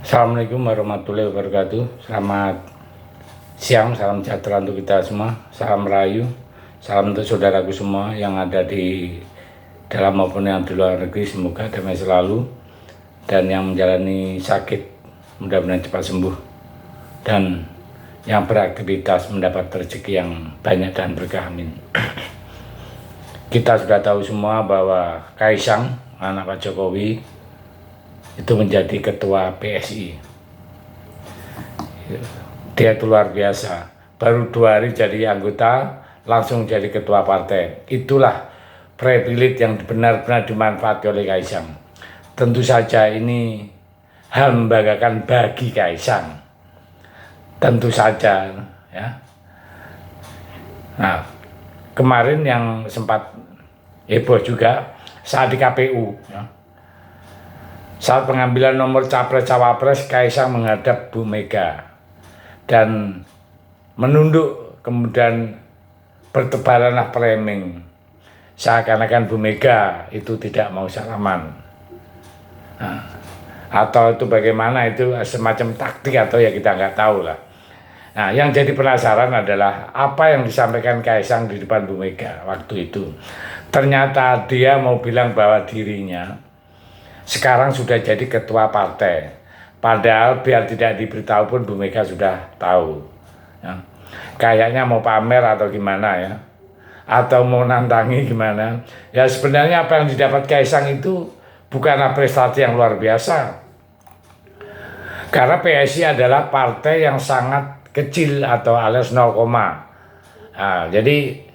Assalamualaikum warahmatullahi wabarakatuh. Selamat siang, salam sejahtera untuk kita semua. Salam rayu, salam untuk saudaraku semua yang ada di dalam maupun yang di luar negeri. Semoga damai selalu, dan yang menjalani sakit mudah-mudahan cepat sembuh, dan yang beraktivitas mendapat rezeki yang banyak dan berkah, amin. Kita sudah tahu semua bahwa Kaisang, anak Pak Jokowi, itu menjadi ketua PSI. Dia itu luar biasa, baru 2 hari jadi anggota, langsung jadi ketua partai. Itulah privilege yang benar-benar dimanfaati oleh Kaisang. Tentu saja ini hal membanggakan bagi Kaisang, tentu saja ya. Nah, kemarin yang sempat heboh juga saat di KPU ya. Saat pengambilan nomor capres-cawapres, Kaisang menghadap Bu Mega dan menunduk, kemudian bertebaranlah framing seakan-akan Bu Mega itu tidak mau salaman. Nah, atau itu bagaimana, itu semacam taktik atau ya kita nggak tahu lah. Nah, yang jadi penasaran adalah apa yang disampaikan Kaisang di depan Bu Mega waktu itu. Ternyata dia mau bilang bahwa dirinya sekarang sudah jadi ketua partai. Padahal biar tidak diberitahu pun Bu Mega sudah tahu ya. Kayaknya mau pamer atau gimana ya, atau mau nantangi gimana. Ya sebenarnya apa yang didapat Kaisang itu bukanlah prestasi yang luar biasa. Karena PSI adalah partai yang sangat kecil atau alias 0, nah, jadi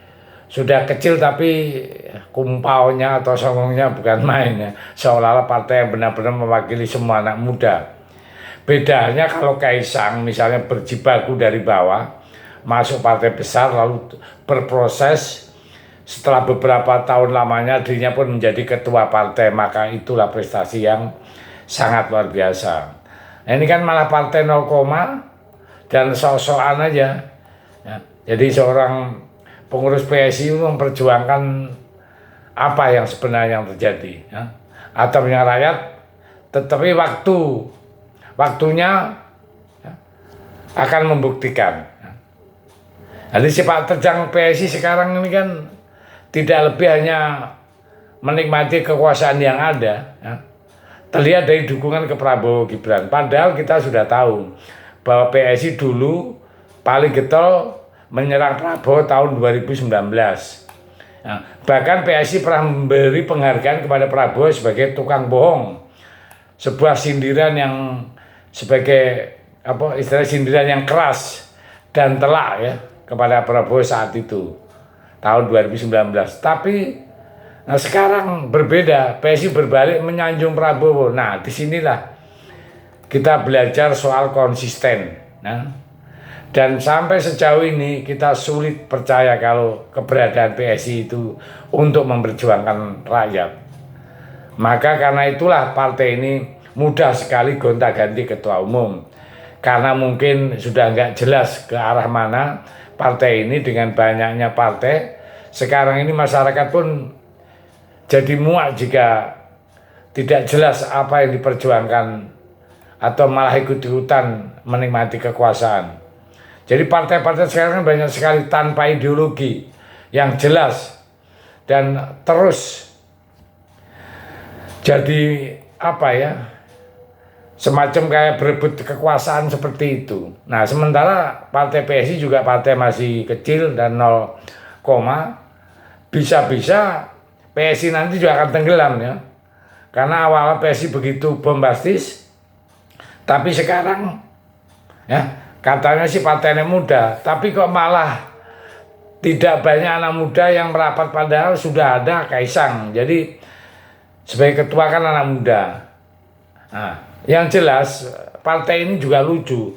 sudah kecil tapi kumpaunya atau songongnya bukan main ya. Seolah-olah partai yang benar-benar mewakili semua anak muda. Bedanya kalau Kaisang misalnya berjibaku dari bawah, masuk partai besar lalu berproses, setelah beberapa tahun lamanya dirinya pun menjadi ketua partai, maka itulah prestasi yang sangat luar biasa. Nah, ini kan malah partai 0, dan sok-sokan aja ya. Jadi seorang pengurus PSI memperjuangkan apa yang sebenarnya yang terjadi ya. Atau yang rakyat, tetapi waktunya ya, akan membuktikan ya. Jadi sepak terjang PSI sekarang ini kan tidak lebih hanya menikmati kekuasaan yang ada ya. Terlihat dari dukungan ke Prabowo Gibran. Padahal kita sudah tahu bahwa PSI dulu paling getol menyerang Prabowo tahun 2019. Nah, bahkan PSI pernah memberi penghargaan kepada Prabowo sebagai tukang bohong. Sebuah sindiran yang sebagai apa istilah sindiran yang keras dan telak ya kepada Prabowo saat itu tahun 2019. Tapi nah sekarang berbeda, PSI berbalik menyanjung Prabowo. Nah, disinilah kita belajar soal konsisten. Nah, dan sampai sejauh ini kita sulit percaya kalau keberadaan PSI itu untuk memperjuangkan rakyat. Maka karena itulah partai ini mudah sekali gonta-ganti ketua umum. Karena mungkin sudah nggak jelas ke arah mana partai ini dengan banyaknya partai. Sekarang ini masyarakat pun jadi muak jika tidak jelas apa yang diperjuangkan atau malah ikut-ikutan menikmati kekuasaan. Jadi partai-partai sekarang banyak sekali tanpa ideologi yang jelas dan terus jadi apa ya, semacam kayak berebut kekuasaan seperti itu. Nah sementara partai PSI juga partai masih kecil dan 0, bisa-bisa PSI nanti juga akan tenggelam ya. Karena awalnya PSI begitu bombastis, tapi sekarang ya katanya sih partainya muda, tapi kok malah tidak banyak anak muda yang merapat, padahal sudah ada Kaisang. Jadi sebagai ketua kan anak muda. Nah, yang jelas partai ini juga lucu.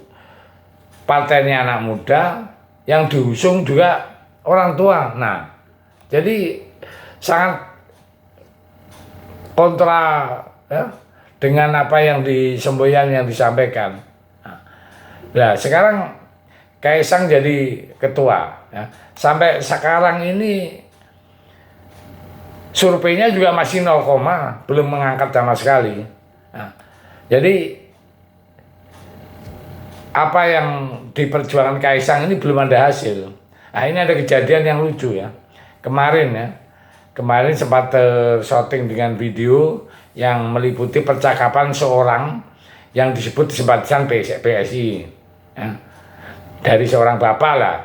Partainya anak muda, yang diusung juga orang tua. Nah, jadi sangat kontra ya, dengan apa yang disemboyan yang disampaikan. Nah sekarang Kaisang jadi ketua ya. Sampai sekarang ini surveinya juga masih 0, belum mengangkat sama sekali. Nah, jadi apa yang diperjuangkan Kaisang ini belum ada hasil. Nah, ini ada kejadian yang lucu ya. Kemarin sempat tershooting dengan video yang meliputi percakapan seorang yang disebut simpatisan PSI ya. Dari seorang bapak lah,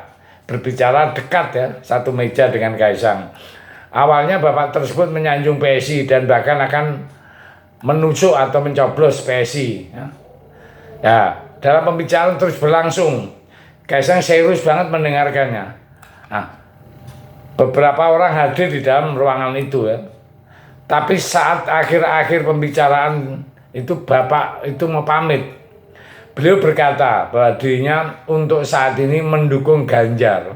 berbicara dekat ya, satu meja dengan Kaisang. Awalnya bapak tersebut menyanjung PSI dan bahkan akan menusuk atau mencoblos PSI ya. Ya, dalam pembicaraan terus berlangsung, Kaisang serius banget mendengarkannya. Nah, beberapa orang hadir di dalam ruangan itu ya. Tapi saat akhir-akhir pembicaraan itu bapak itu mau pamit. Beliau berkata bahwa dirinya untuk saat ini mendukung Ganjar.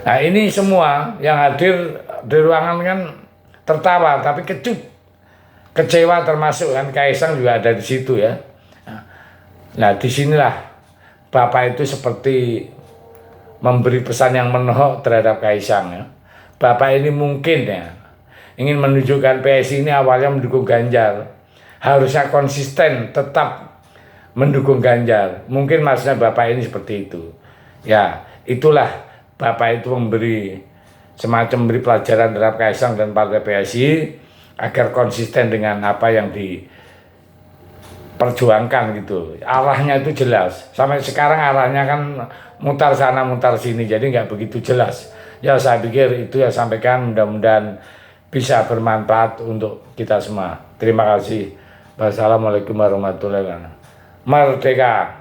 Nah, ini semua yang hadir di ruangan kan tertawa tapi kecewa, termasuk kan Kaisang juga ada di situ ya. Nah, disinilah bapak itu seperti memberi pesan yang menohok terhadap Kaisang ya. Bapak ini mungkin ya ingin menunjukkan PSI ini awalnya mendukung Ganjar, harusnya konsisten tetap mendukung Ganjar. Mungkin maksudnya bapak ini seperti itu ya. Itulah bapak itu memberi semacam beri pelajaran terhadap Kaisang dan partai PSI agar konsisten dengan apa yang diperjuangkan gitu. Arahnya itu jelas. Sampai sekarang arahnya kan mutar sana mutar sini, jadi nggak begitu jelas. Ya, saya pikir itu yang sampaikan, mudah-mudahan bisa bermanfaat untuk kita semua. Terima kasih. Wassalamualaikum warahmatullahi wabarakatuh. Merdeka!